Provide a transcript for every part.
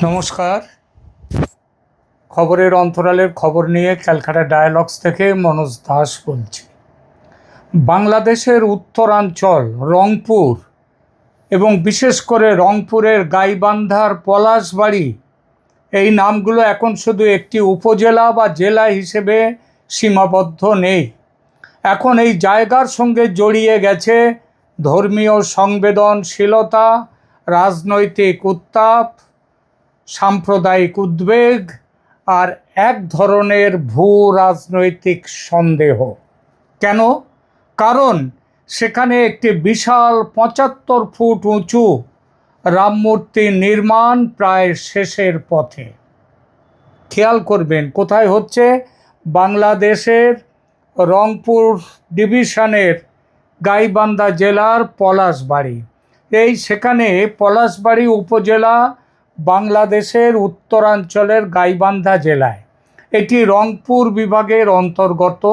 নমস্কার। খবরের অন্তরালের খবর নিয়ে ক্যালকাটা ডায়ালগস থেকে মনোজ দাস বলছি। বাংলাদেশের উত্তরাঞ্চল রংপুর এবং বিশেষ করে রংপুরের গাইবান্ধার পলাশবাড়ি, এই নামগুলো এখন শুধু একটি উপজেলা বা জেলা হিসেবে সীমাবদ্ধ নেই। এখন এই জায়গার সঙ্গে জড়িয়ে গেছে ধর্মীয় সংবেদনশীলতা, রাজনৈতিক উত্তাপ, সাম্প্রদায়িক উদ্বেগ আর এক ধরনের ভূ রাজনৈতিক সন্দেহ। কেন? কারণ সেখানে একটি বিশাল ৭৫ ফুট উঁচু রামমূর্তি নির্মাণ প্রায় শেষের পথে। খেয়াল করবেন কোথায় হচ্ছে? বাংলাদেশের রংপুর ডিভিশনের গাইবান্ধা জেলার পলাশবাড়ি। সেখানে পলাশবাড়ি উপজেলা বাংলাদেশের উত্তরাঞ্চলের গাইবান্ধা জেলায়, এটি রংপুর বিভাগের অন্তর্গত।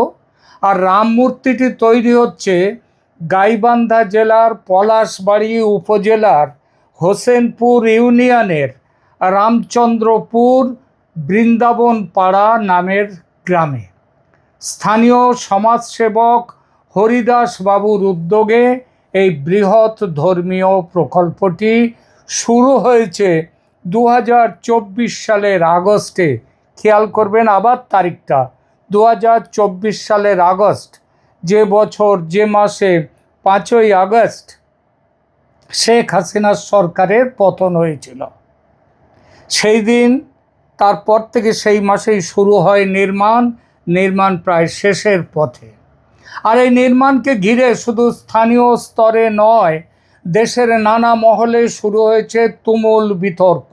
আর রাম মূর্তিটি তৈরি হচ্ছে গাইবান্ধা জেলার পলাশবাড়ি উপজেলার হোসেনপুর ইউনিয়নের রামচন্দ্রপুর বৃন্দাবন পাড়া নামের গ্রামে। স্থানীয় সমাজসেবক হরিদাস বাবুর উদ্যোগে এই বৃহৎ ধর্মীয় প্রকল্পটি শুরু হয়েছে 2024 সালের আগস্টে। খেয়াল করবেন আবার তারিখটা, 2024 সালের আগস্ট, যে বছর যে মাসে 5ই আগস্ট শেখ হাসিনার সরকারের পতন হয়েছিল। সেই দিন, তারপর থেকে সেই মাসেই শুরু হয় নির্মাণ প্রায় শেষের পথে। আর এই নির্মাণকে ঘিরে শুধু স্থানীয় স্তরে নয়, দেশের নানা মহলে শুরু হয়েছে তুমুল বিতর্ক।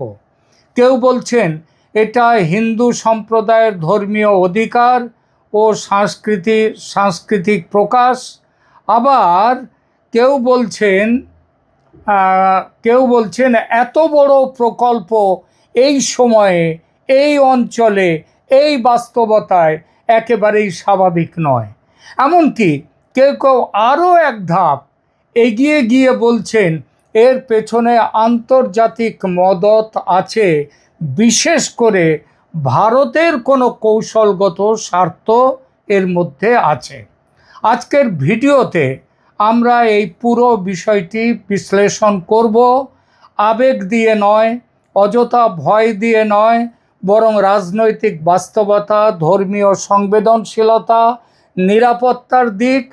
কেউ বলছেন এটা হিন্দু সম্প্রদায়ের ধর্মীয় অধিকার ও সাংস্কৃতিক প্রকাশ। আবার কেউ বলছেন এত বড় প্রকল্প এই সময়ে, এই অঞ্চলে, এই বাস্তবতায় একেবারেই স্বাভাবিক নয়। এমনকি কেউ আরও এক ধাপ এগিয়ে গিয়ে বলছেন এর পেছনে আন্তর্জাতিক মদত আছে, বিশেষ করে ভারতের কোনো কৌশলগত স্বার্থ এর মধ্যে আছে। আজকের ভিডিওতে আমরা এই পুরো বিষয়টি বিশ্লেষণ করব, আবেগ দিয়ে নয়, অযথা ভয় দিয়ে নয়, বরং রাজনৈতিক বাস্তবতা, ধর্মীয় সংবেদনশীলতা, নিরাপত্তার দিক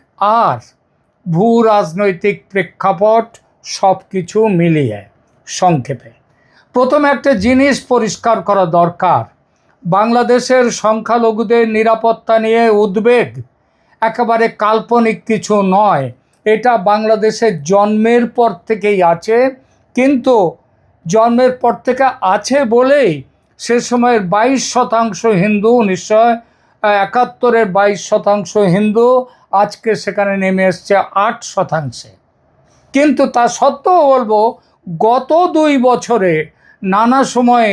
আর ভূ রাজনৈতিক প্রেক্ষাপট সব কিছু মিলিয়ে। সংক্ষেপে প্রথমে একটা জিনিস পরিষ্কার করা দরকার, বাংলাদেশের সংখ্যালঘুদের নিরাপত্তা নিয়ে উদ্বেগ একেবারে কাল্পনিক কিছু নয়। এটা বাংলাদেশের জন্মের পর থেকেই আছে, কিন্তু জন্মের পর থেকে আছে বলেই সে সময়ের 22% হিন্দু, 1971-এর 22% হিন্দু, আজকে সেখানে নেমে এসছে 8%। কিন্তু তা সত্ত্বেও বলবো, গত 2 বছরে নানা সময়ে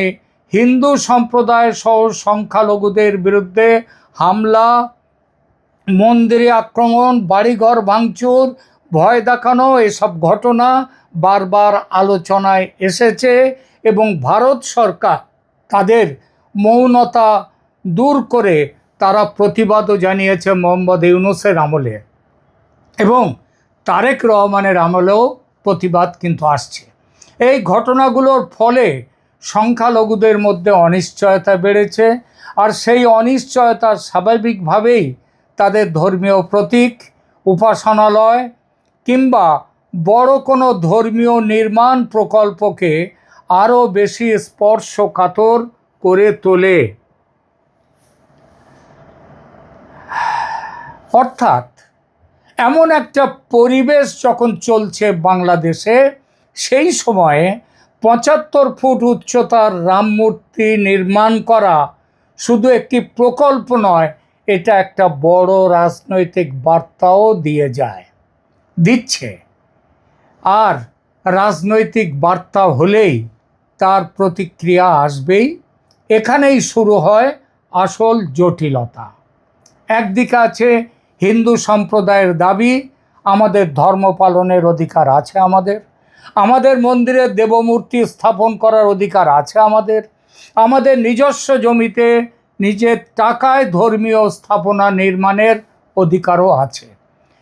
হিন্দু সম্প্রদায় সহ সংখ্যালঘুদের বিরুদ্ধে হামলা, মন্দিরে আক্রমণ, বাড়িঘর ভাঙচুর, ভয় দেখানো, এসব ঘটনা বারবার আলোচনায় এসেছে এবং ভারত সরকার তাদের মৌনতা দূর করে তারা প্রতিবাদও জানিয়েছে মোহাম্মদ ইউনূসের আমলে, এবং তারেক রহমানের আমলেও প্রতিবাদ কিন্তু আসছে। এই ঘটনাগুলোর ফলে সংখ্যালঘুদের মধ্যে অনিশ্চয়তা বেড়েছে, আর সেই অনিশ্চয়তা স্বাভাবিকভাবেই তাদের ধর্মীয় প্রতীক, উপাসনালয় কিংবা বড় কোনো ধর্মীয় নির্মাণ প্রকল্পকে আরও বেশি স্পর্শকাতর করে তোলে। অর্থাৎ এমন একটা পরিবেশ যখন চলছে বাংলাদেশে, সেই সময়ে ৭৫ ফুট উচ্চতার রাম মূর্তি নির্মাণ করা শুধু একটি প্রকল্প নয়, এটা একটা বড় রাজনৈতিক বার্তাও দিচ্ছে। আর রাজনৈতিক বার্তা হলেই তার প্রতিক্রিয়া আসবেই। এখানেই শুরু হয় আসল জটিলতা। একদিকে আছে হিন্দু সম্প্রদায়ের দাবি আমাদের ধর্ম পালনের অধিকার আছে আমাদের, আমাদের মন্দিরে দেবমূর্তি স্থাপন করার অধিকার আছে। আমাদের নিজস্ব জমিতে নিজের টাকায় ধর্মীয় স্থাপনা নির্মাণের অধিকারও আছে।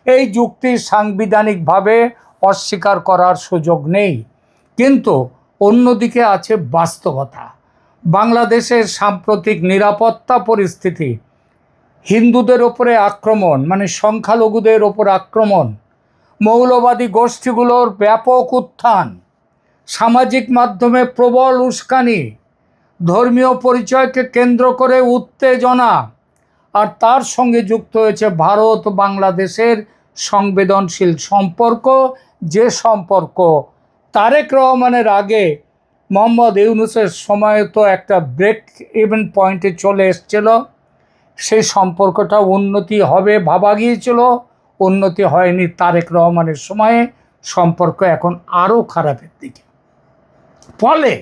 এই যুক্তি সাংবিধানিকভাবে অস্বীকার করার সুযোগ নেই। কিন্তু অন্যদিকে আছে বাস্তবতা। বাংলাদেশের সাম্প্রতিক নিরাপত্তা পরিস্থিতি, হিন্দুদের ওপরে আক্রমণ, মানে সংখ্যালঘুদের ওপর আক্রমণ, মৌলবাদী গোষ্ঠীগুলোর ব্যাপক উত্থান, সামাজিক মাধ্যমে প্রবল উস্কানি, ধর্মীয় পরিচয়কে কেন্দ্র করে উত্তেজনা, আর তার সঙ্গে যুক্ত হয়েছে ভারত বাংলাদেশের সংবেদনশীল সম্পর্ক, যে সম্পর্ক তারেক রহমানের আগে মোহাম্মদ ইউনূসের সময় তো একটা ব্রেক ইভেন পয়েন্টে চলে এসছিল। সেই সম্পর্কটা উন্নতি হবে ভাবা গিয়েছিল, উন্নতি হয়নি। তারেক রহমানের সময়ে সম্পর্ক এখন আরও খারাপের দিকে। ফলে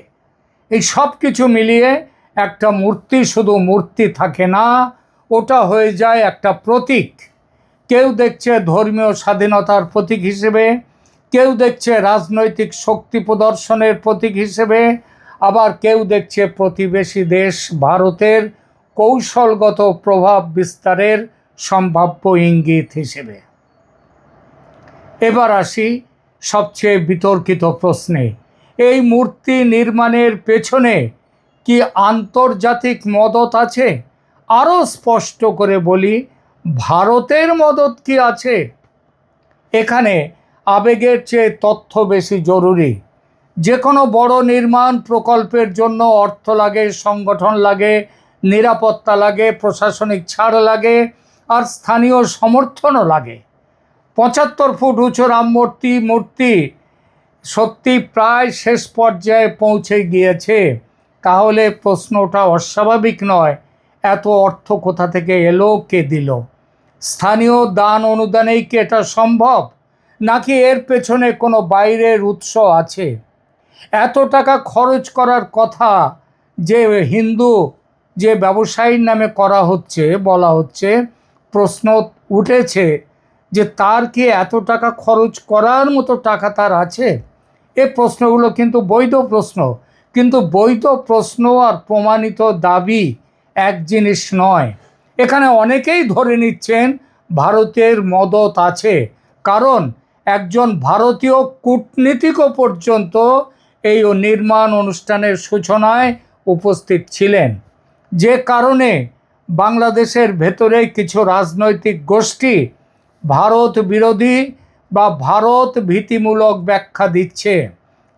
এই সব কিছু মিলিয়ে একটা মূর্তি শুধু মূর্তি থাকে না, ওটা হয়ে যায় একটা প্রতীক। কেউ দেখছে ধর্মীয় স্বাধীনতার প্রতীক হিসেবে, কেউ দেখছে রাজনৈতিক শক্তি প্রদর্শনের প্রতীক হিসেবে, আবার কেউ দেখছে প্রতিবেশী দেশ ভারতের কৌশলগত প্রভাব বিস্তারের সম্ভাব্য ইঙ্গিত হিসেবে। এবার আসি সবচেয়ে বিতর্কিত প্রশ্নে, এই মূর্তি নির্মাণের পেছনে কি আন্তর্জাতিক মদত আছে? আরও স্পষ্ট করে বলি, ভারতের মদত কি আছে? এখানে আবেগের চেয়ে তথ্য বেশি জরুরি। যে কোনো বড় নির্মাণ প্রকল্পের জন্য অর্থ লাগে, সংগঠন লাগে, নিরাপত্তা লাগে, প্রশাসনিক ছাড় লাগে, আর স্থানীয় সমর্থনও লাগে। ৭৫ ফুট উঁচু রাম মূর্তি সত্যি প্রায় শেষ পর্যায়ে পৌঁছে গিয়েছে। তাহলে প্রশ্নটা অস্বাভাবিক নয়, এত অর্থ কোথা থেকে এলো, কে দিল? স্থানীয় দান অনুদানেই কি এটা সম্ভব, নাকি এর পেছনে কোনো বাইরের উৎস আছে? এত টাকা খরচ করার কথা যে হিন্দু যে ব্যবসায়ীর নামে করা হচ্ছে, বলা হচ্ছে, প্রশ্ন উঠেছে যে তার কি এত টাকা খরচ করার মতো টাকা তার আছে? এই প্রশ্নগুলো কিন্তু বৈধ প্রশ্ন, কিন্তু বৈধ প্রশ্ন আর প্রমাণিত দাবি এক জিনিস নয়। এখানে অনেকেই ধরে নিচ্ছেন ভারতের মদত আছে, কারণ একজন ভারতীয় কূটনীতিকও পর্যন্ত এই নির্মাণ অনুষ্ঠানের সূচনায় উপস্থিত ছিলেন। যে কারণে বাংলাদেশের ভেতরে কিছু রাজনৈতিক গোষ্ঠী ভারত বিরোধী বা ভারত ভীতিমূলক ব্যাখ্যা দিচ্ছে।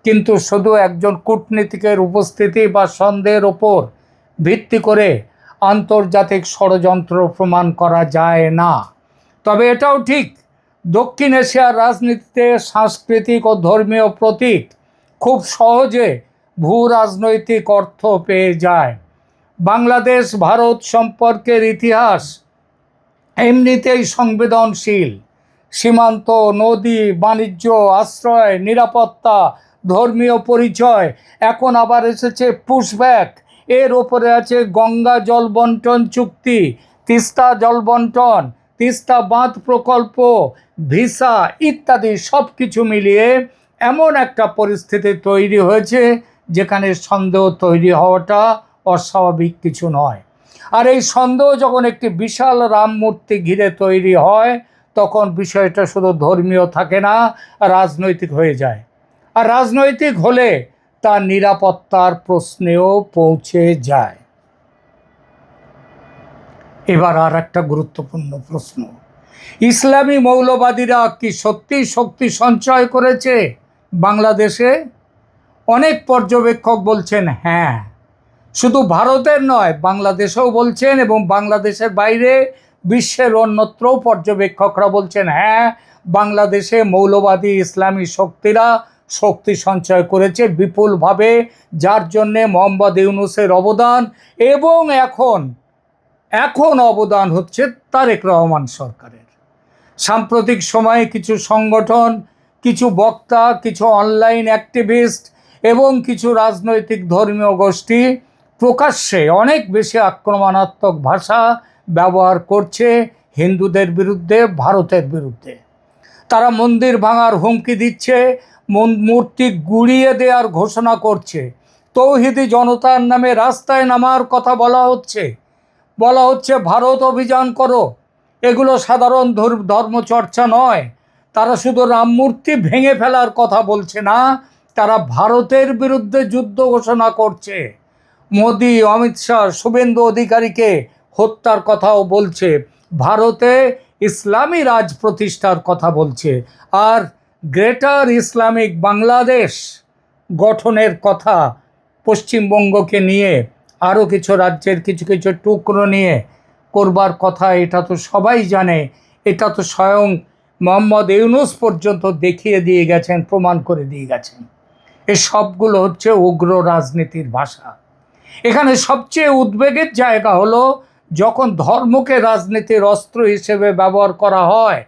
কিন্তু শুধু একজন কূটনীতিকের উপস্থিতি বা সন্দেহের ওপর ভিত্তি করে আন্তর্জাতিক ষড়যন্ত্র প্রমাণ করা যায় না। তবে এটাও ঠিক, দক্ষিণ এশিয়ার রাজনীতিতে সাংস্কৃতিক ও ধর্মীয় প্রতীক খুব সহজে ভূ রাজনৈতিক অর্থ পেয়ে যায়। বাংলাদেশ ভারত সম্পর্কের ইতিহাস এমনিতেই সংবেদনশীল। সীমান্ত, নদী, বাণিজ্য, আশ্রয়, নিরাপত্তা, ধর্মীয় পরিচয়, এখন আবার এসেছে পুশব্যাক, এর ওপরে আছে গঙ্গা জল বন্টন চুক্তি, তিস্তা জল বন্টন, তিস্তা বাঁধ প্রকল্প, ভিসা ইত্যাদি। সব কিছু মিলিয়ে এমন একটা পরিস্থিতি তৈরি হয়েছে যেখানে সন্দেহ তৈরি হওয়াটা অস্বাভাবিক কিছু নয়। আর এই সন্দেহ যখন একটি বিশাল রাম মূর্তি ঘিরে তৈরি হয়, তখন বিষয়টা শুধু ধর্মীয় থাকে না, রাজনৈতিক হয়ে যায়। আর রাজনৈতিক হলে তা নিরাপত্তার প্রশ্নেও পৌঁছে যায়। এবার আর একটা গুরুত্বপূর্ণ প্রশ্ন, ইসলামী মৌলবাদীরা কি সত্যিই শক্তি সঞ্চয় করেছে বাংলাদেশে? অনেক পর্যবেক্ষক বলছেন হ্যাঁ, শুধু ভারতের নয়, বাংলাদেশেও বলছেন, এবং বাংলাদেশের বাইরে বিশ্বের অন্যত্রও পর্যবেক্ষকরা বলছেন হ্যাঁ, বাংলাদেশে মৌলবাদী ইসলামী শক্তিরা শক্তি সঞ্চয় করেছে বিপুলভাবে, যার জন্যে মোহাম্মদ ইউনূসের অবদান, এবং এখন অবদান হচ্ছে তারেক রহমান সরকারের। সাম্প্রতিক সময়ে কিছু সংগঠন, কিছু বক্তা, কিছু অনলাইন অ্যাক্টিভিস্ট এবং কিছু রাজনৈতিক ধর্মীয় গোষ্ঠী প্রকাশ্যে অনেক বেশি আক্রমণাত্মক ভাষা ব্যবহার করছে হিন্দুদের বিরুদ্ধে, ভারতের বিরুদ্ধে। তারা মন্দির ভাঙার হুমকি দিচ্ছে, মূর্তি গুড়িয়ে দেওয়ার ঘোষণা করছে, তৌহিদি জনতার নামে রাস্তায় নামার কথা বলা হচ্ছে ভারত অভিযান করো। এগুলো সাধারণ ধর্মচর্চা নয়। তারা শুধু রাম মূর্তি ভেঙে ফেলার কথা বলছে না, তারা ভারতের বিরুদ্ধে যুদ্ধ ঘোষণা করছে। মোদি, অমিত শাহ, শুভেন্দু অধিকারীকে হত্যার কথাও বলছে, ভারতে ইসলামী রাজ প্রতিষ্ঠার কথা বলছে, আর গ্রেটার ইসলামিক বাংলাদেশ গঠনের কথা পশ্চিমবঙ্গকে নিয়ে আরও কিছু রাজ্যের কিছু কিছু টুকরো নিয়ে করবার কথা। এটা তো সবাই জানে, এটা তো স্বয়ং মোহাম্মদ ইউনূস পর্যন্ত দেখিয়ে দিয়ে গেছেন, প্রমাণ করে দিয়ে গেছেন। এই সবগুলো হচ্ছে উগ্র রাজনীতির ভাষা। এখানে সবচেয়ে উদ্বেগের জায়গা হলো যখন ধর্মকে রাজনীতির অস্ত্র হিসেবে ব্যবহার করা হয়,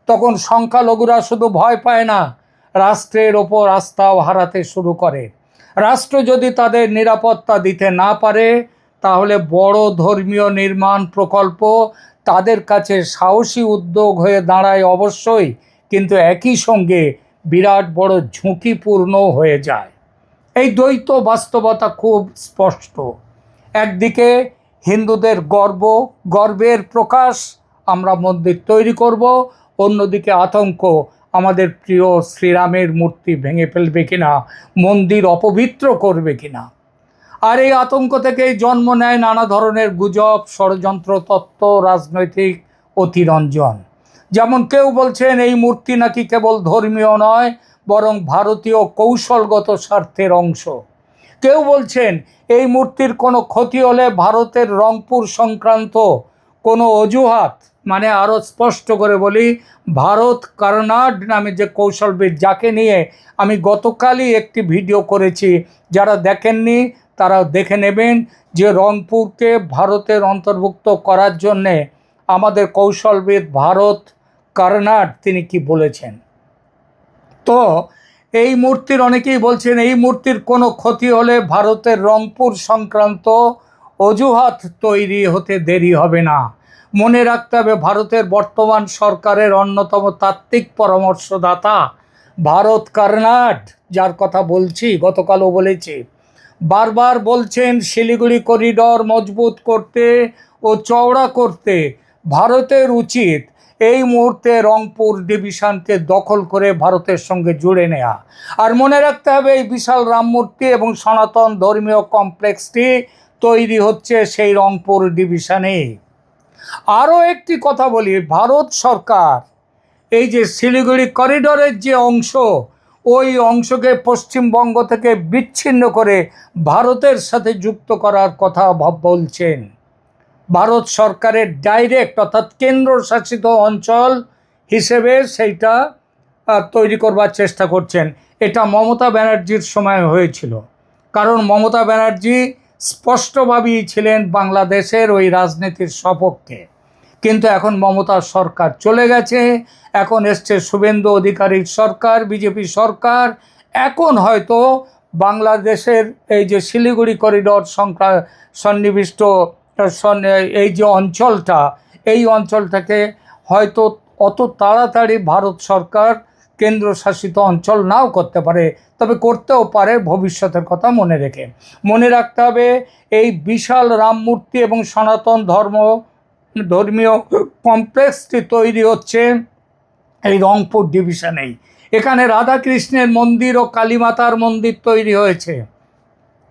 তখন সংখ্যালঘুরা শুধু ভয় পায় না, রাষ্ট্রের ওপর আস্থাও হারাতে শুরু করে। রাষ্ট্র যদি তাদের নিরাপত্তা দিতে না পারে, তাহলে বড় ধর্মীয় নির্মাণ প্রকল্প তাদের কাছে সাহসী উদ্যোগ হয়ে দাঁড়ায় অবশ্যই, কিন্তু একই সঙ্গে বিরাট বড় ঝুঁকিপূর্ণ হয়ে যায়। এই দ্বৈত বাস্তবতা খুব স্পষ্ট। একদিকে হিন্দুদের গর্বের প্রকাশ, আমরা মন্দির তৈরি করব, অন্যদিকে আতঙ্ক, আমাদের প্রিয় শ্রীরামের মূর্তি ভেঙে ফেলবে কিনা, মন্দির অপবিত্র করবে কিনা। আর এই আতঙ্ক থেকেই জন্ম নেয় নানা ধরনের গুজব, ষড়যন্ত্র তত্ত্ব, রাজনৈতিক অতিরঞ্জন। যেমন কেউ বলছেন এই মূর্তি নাকি কেবল ধর্মীয় নয়, বরং ভারতীয় কৌশলগত স্বার্থের অংশ। কেউ বলছেন এই মূর্তির কোনো ক্ষতি হলে ভারতের রংপুর সংক্রান্ত কোনো অজুহাত, মানে আরও স্পষ্ট করে বলি, ভারত কার্নাড নামে যে কৌশলবিদ, যাকে নিয়ে আমি গতকালই একটি ভিডিও করেছি, যারা দেখেননি তারা দেখে নেবেন, যে রংপুরকে ভারতের অন্তর্ভুক্ত করার জন্যে আমাদের কৌশলবিদ ভারত কার্নাড তিনি কি বলেছেন। তো এই মূর্তির অনেকেই বলছেন এই মূর্তির কোনো ক্ষতি হলে ভারতের রংপুর সংক্রান্ত অজুহাত তৈরি হতে দেরি হবে না। মনে রাখতে হবে, ভারতের বর্তমান সরকারের অন্যতম তাত্ত্বিক পরামর্শদাতা ভারত কার্নাড, যার কথা বলছি, গতকালও বলেছি, বারবার বলছেন শিলিগুড়ি করিডর মজবুত করতে ও চওড়া করতে ভারতের উচিত এই মুহূর্তে রংপুর ডিভিশনকে দখল করে ভারতের সঙ্গে জুড়ে নেওয়া। আর মনে রাখতে হবে, এই বিশাল রাম মূর্তি এবং সনাতন ধর্মীয় কমপ্লেক্সটি তৈরি হচ্ছে সেই রংপুর ডিভিশনে। আরও একটি কথা বলি, ভারত সরকার এই যে শিলিগুড়ি করিডরের যে অংশ, ওই অংশকে পশ্চিমবঙ্গ থেকে বিচ্ছিন্ন করে ভারতের সাথে যুক্ত করার কথা বলছেন। ভারত সরকারের ডাইরেক্ট অর্থাৎ কেন্দ্রশাসিত অঞ্চল হিসেবে সেইটা তৈরি করবার চেষ্টা করছেন। এটা মমতা ব্যানার্জির সময় হয়েছিল, কারণ মমতা ব্যানার্জি স্পষ্টভাবেই ছিলেন বাংলাদেশের ওই রাজনীতির সপক্ষে। কিন্তু এখন মমতার সরকার চলে গেছে, এখন এসছে শুভেন্দু অধিকারীর সরকার, বিজেপি সরকার। এখন হয়তো বাংলাদেশের এই যে শিলিগুড়ি করিডর সন্নিবিষ্ট এই যে অঞ্চলটা, এই অঞ্চলটাকে হয়তো অত তাড়াতাড়ি ভারত সরকার কেন্দ্রশাসিত অঞ্চল নাও করতে পারে, তবে করতেও পারে ভবিষ্যতের কথা মনে রেখে। মনে রাখতে হবে, এই বিশাল রাম মূর্তি এবং সনাতন ধর্মীয় কমপ্লেক্সটি তৈরি হচ্ছে এই রংপুর ডিভিশনেই। এখানে রাধাকৃষ্ণের মন্দির ও কালীমাতার মন্দির তৈরি হয়েছে,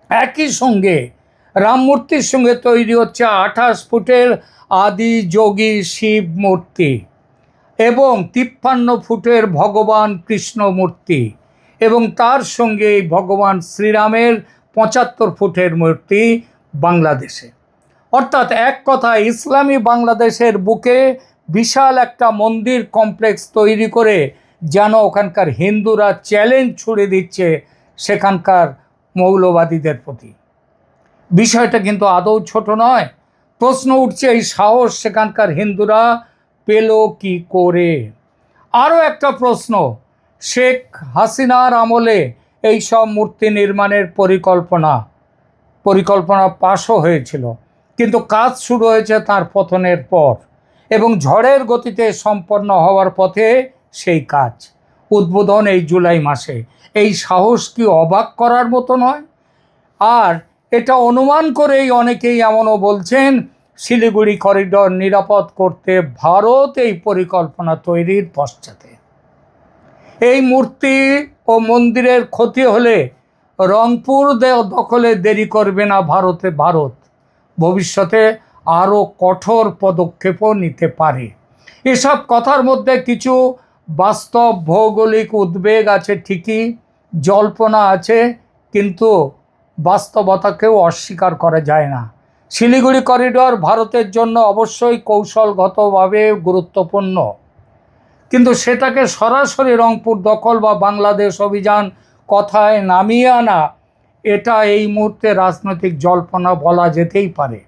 একই সঙ্গে রাম মূর্তির সঙ্গে তৈরি হচ্ছে 28 ফুটের আদি যোগী শিব মূর্তি এবং 53 ফুটের ভগবান কৃষ্ণ মূর্তি, এবং তার সঙ্গে এই ভগবান শ্রীরামের 75 ফুটের মূর্তি বাংলাদেশে। অর্থাৎ এক কথা, ইসলামী বাংলাদেশের বুকে বিশাল একটা মন্দির কমপ্লেক্স তৈরি করে যেন ওখানকার হিন্দুরা চ্যালেঞ্জ ছুড়ে দিচ্ছে সেখানকার মৌলবাদীদের প্রতি। বিষয়টা কিন্তু আদৌ ছোট নয়। প্রশ্ন উঠছে, এই সাহস সেখানকার হিন্দুরা পেল কি করে? আরও একটা প্রশ্ন, শেখ হাসিনার আমলে এই সব মূর্তি নির্মাণের পরিকল্পনা পাশও হয়েছিল, কিন্তু কাজ শুরু হয়েছে তার পতনের পর এবং ঝড়ের গতিতে সম্পন্ন হওয়ার পথে সেই কাজ। উদ্বোধন এই জুলাই মাসে। এই সাহস কি অবাক করার মতো নয়? আর এটা অনুমান করেই অনেকেই এমনও বলছেন শিলিগুড়ি করিডর নিরাপদ করতে ভারত এই পরিকল্পনা তৈরির পশ্চাতে। এই মূর্তি ও মন্দিরের ক্ষতি হলে রংপুর দখলে দেরি করবে না ভারত ভবিষ্যতে আরও কঠোর পদক্ষেপও নিতে পারে। এসব কথার মধ্যে কিছু বাস্তব ভৌগোলিক উদ্বেগ আছে ঠিকই, জল্পনা আছে, কিন্তু বাস্তবতাকেও অস্বীকার করা যায় না। শিলিগুড়ি করিডর ভারতের জন্য অবশ্যই কৌশলগতভাবে গুরুত্বপূর্ণ, কিন্তু সেটাকে সরাসরি রংপুর দখল বা বাংলাদেশ অভিযান কথায় নামিয়ে আনা, এটা এই মুহূর্তে রাজনৈতিক জল্পনা বলা যেতেই পারে।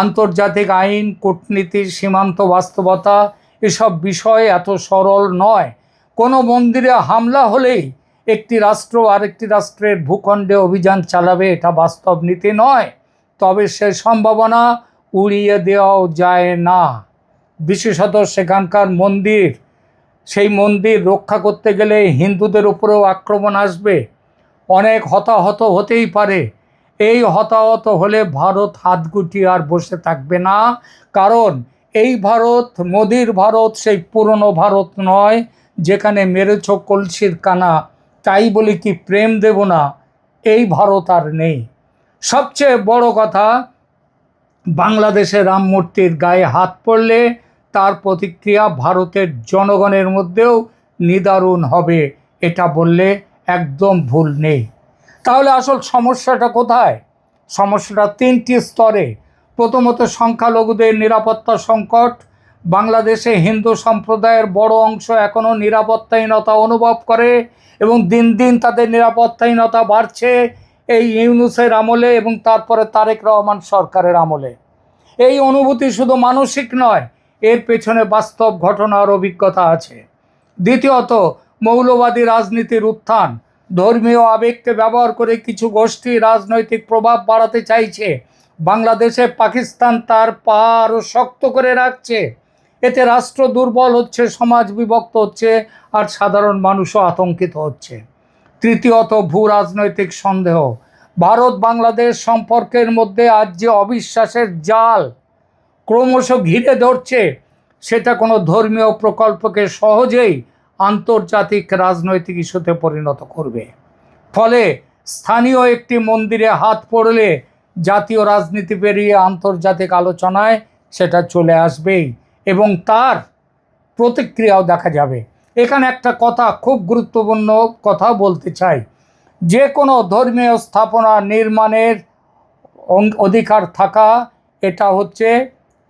আন্তর্জাতিক আইন, কূটনীতি, সীমান্ত বাস্তবতা এসব বিষয় এত সরল নয়। কোনো মন্দিরে হামলা হলেই একটি রাষ্ট্র আরেকটি রাষ্ট্রের ভূখণ্ডে অভিযান চালাবে, এটা বাস্তব নীতি নয়। তবে সে সম্ভাবনা উড়িয়ে দেওয়াও যায় না। বিশেষত সেখানকার মন্দির, সেই মন্দির রক্ষা করতে গেলে হিন্দুদের উপরেও আক্রমণ আসবে, অনেক হতাহত হতেই পারে। এই হতাহত হলে ভারত হাত গুটিয়ে আর বসে থাকবে না, কারণ এই ভারত, মোদির ভারত সেই পুরনো ভারত নয় যেখানে মেরেছ কলসির কানা তাই বলি কি প্রেম দেব না, এই ভারত আর নেই। সবচেয়ে বড় কথা, বাংলাদেশে রাম মূর্তির গায়ে হাত পড়লে তার প্রতিক্রিয়া ভারতের জনগণের মধ্যেও নিদারুণ হবে, এটা বললে একদম ভুল নেই। তাহলে আসল সমস্যাটা কোথায়? সমস্যাটা তিনটি স্তরে। প্রথমত, সংখ্যালঘুদের নিরাপত্তা সংকট। বাংলাদেশে হিন্দু সম্প্রদায়ের বড় অংশ এখনও নিরাপত্তাহীনতা অনুভব করে এবং দিন দিন তাদের নিরাপত্তাহীনতা বাড়ছে এই ইউনূসের আমলে এবং তারপরে তারেক রহমান সরকারের আমলে। এই অনুভূতি শুধু মানসিক নয়, এর পেছনে বাস্তব ঘটনার অভিজ্ঞতা আছে। দ্বিতীয়ত, মৌলবাদী রাজনীতির উত্থান। ধর্মীয় আবেগকে ব্যবহার করে কিছু গোষ্ঠী রাজনৈতিক প্রভাব বাড়াতে চাইছে। বাংলাদেশে পাকিস্তান তার পা আরও শক্ত করে রাখছে। এতে রাষ্ট্র দুর্বল হচ্ছে, সমাজ বিভক্ত হচ্ছে, আর সাধারণ মানুষও আতঙ্কিত হচ্ছে। তৃতীয়ত, ভূ রাজনৈতিক সন্দেহ। ভারত বাংলাদেশ সম্পর্কের মধ্যে আজ যে অবিশ্বাসের জাল ক্রমশ ঘিরে ধরছে, সেটা কোনো ধর্মীয় প্রকল্পকে সহজেই আন্তর্জাতিক রাজনৈতিক ইস্যুতে পরিণত করবে। ফলে স্থানীয় একটি মন্দিরে হাত পড়লে জাতীয় রাজনীতি পেরিয়ে আন্তর্জাতিক আলোচনায় সেটা চলে আসবেই এবং তার প্রতিক্রিয়াও দেখা যাবে। এখানে একটা কথা, খুব গুরুত্বপূর্ণ কথা বলতে চাই। যে কোনো ধর্মীয় স্থাপনা নির্মাণের অধিকার থাকা, এটা হচ্ছে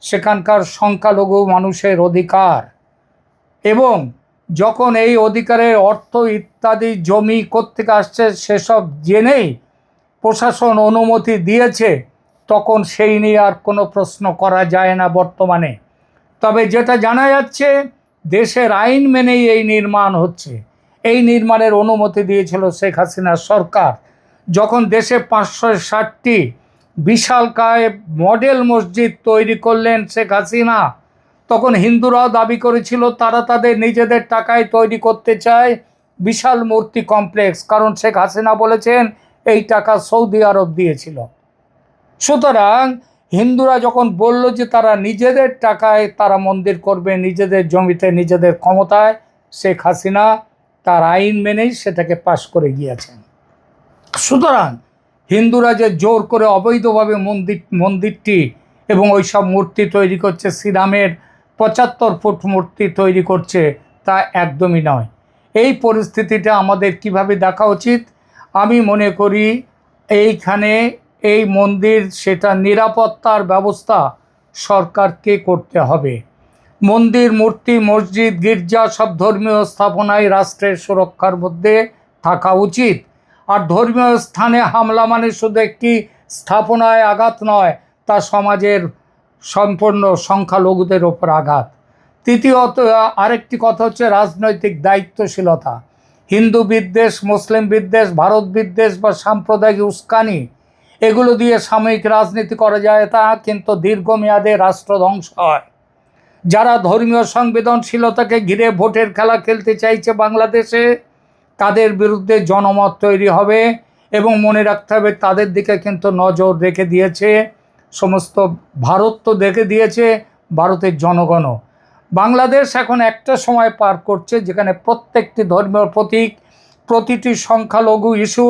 সেখানকার সংখ্যালঘু মানুষের অধিকার, এবং যখন এই অধিকারের অর্থ ইত্যাদি জমি কোত্থেকে আসছে সেসব জেনেই প্রশাসন অনুমতি দিয়েছে, তখন সেই নিয়ে আর কোনো প্রশ্ন করা যায় না বর্তমানে। তবে যেটা জানা যাচ্ছে, দেশের আইন মেনেই এই নির্মাণ হচ্ছে। এই নির্মাণের অনুমতি দিয়েছিল শেখ হাসিনার সরকার। যখন দেশে 560টি বিশালকায় মডেল মসজিদ তৈরি করলেন শেখ হাসিনা, তখন হিন্দুরাও দাবি করেছিল তারা তাদের নিজেদের টাকায় তৈরি করতে চায় বিশাল মূর্তি কমপ্লেক্স, কারণ শেখ হাসিনা বলেছেন এই টাকা সৌদি আরব দিয়েছিল। সুতরাং হিন্দুরা যখন বলল যে তারা নিজেদের টাকায় তারা মন্দির করবে, নিজেদের জমিতে, নিজেদের ক্ষমতায়, শেখ হাসিনা তার আইন মেনেই সেটাকে পাশ করে গিয়েছেন। সুতরাং হিন্দুরা যে জোর করে অবৈধভাবে মন্দিরটি এবং ওই সব মূর্তি তৈরি করছে, শ্রীরামের 75 ফুট মূর্তি তৈরি করছে, তা একদমই নয়। এই পরিস্থিতিটা আমাদের কিভাবে দেখা উচিত? আমি মনে করি এইখানে এই মন্দির, সেটা নিরাপত্তার ব্যবস্থা সরকারকে করতে হবে। মন্দির, মূর্তি, মসজিদ, গির্জা সব ধর্মীয় স্থাপনায় রাষ্ট্রের সুরক্ষার মধ্যে থাকা উচিত। আর ধর্মীয় স্থানে হামলা মানে শুধু একটি স্থাপনায় আঘাত নয়, তা সমাজের সম্পূর্ণ সংখ্যালঘুদের ওপর আঘাত। তৃতীয়ত, আরেকটি কথা হচ্ছে রাজনৈতিক দায়িত্বশীলতা। হিন্দু বিদ্বেষ, মুসলিম বিদ্বেষ, ভারত বিদ্বেষ বা সাম্প্রদায়িক উস্কানি, এগুলো দিয়ে সাময়িক রাজনীতি করা যায় তা, কিন্তু দীর্ঘমেয়াদে রাষ্ট্র ধ্বংস হয়। যারা ধর্মীয় সংবেদনশীলতাকে ঘিরে ভোটের খেলা খেলতে চাইছে বাংলাদেশে, তাদের বিরুদ্ধে জনমত তৈরি হবে। এবং মনে রাখতে হবে, তাদের দিকে কিন্তু নজর রেখে দিয়েছে সমস্ত ভারত, তো দেখে দিয়েছে ভারতের জনগণও। বাংলাদেশ এখন একটা সময় পার করছে যেখানে প্রত্যেকটি ধর্মীয় প্রতীক, প্রতিটি সংখ্যালঘু ইস্যু,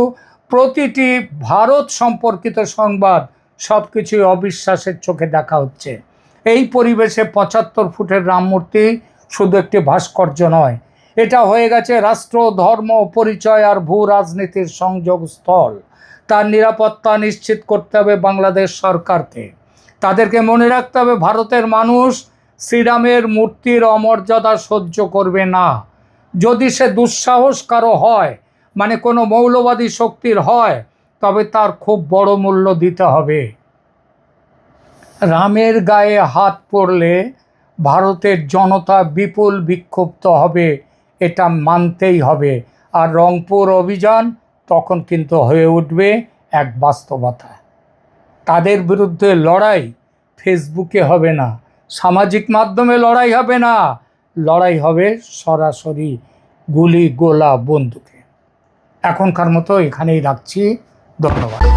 প্রতিটি ভারত সম্পর্কিত সংবাদ সব কিছুই অবিশ্বাসের চোখে দেখা হচ্ছে। এই পরিবেশে ৭৫ ফুটের রাম মূর্তি শুধু একটি ভাস্কর্য নয়, এটা হয়ে গেছে রাষ্ট্র, ধর্ম, পরিচয় আর ভূ রাজনীতির সংযোগ স্থল। তার নিরাপত্তা নিশ্চিত করতে হবে বাংলাদেশ সরকারকে। তাদেরকে মনে রাখতে হবে, ভারতের মানুষ শ্রীরামের মূর্তির অমর্যাদা সহ্য করবে না। যদি সে দুঃসাহস কারো হয়, মানে কোনো মৌলবাদী শক্তির হয়, তবে তার খুব বড় মূল্য দিতে হবে। রামের গায়ে হাত পড়লে ভারতের জনতা বিপুল বিক্ষুব্ধ হবে, এটা মানতেই হবে। আর রংপুর অভিযান তখন কিন্তু হয়ে উঠবে এক বাস্তবতা। তাদের বিরুদ্ধে লড়াই ফেসবুকে হবে না, সামাজিক মাধ্যমে লড়াই হবে না, লড়াই হবে সরাসরি গুলি গোলা বন্দুকে। এখনকার মতো এখানেই রাখছি, ধন্যবাদ।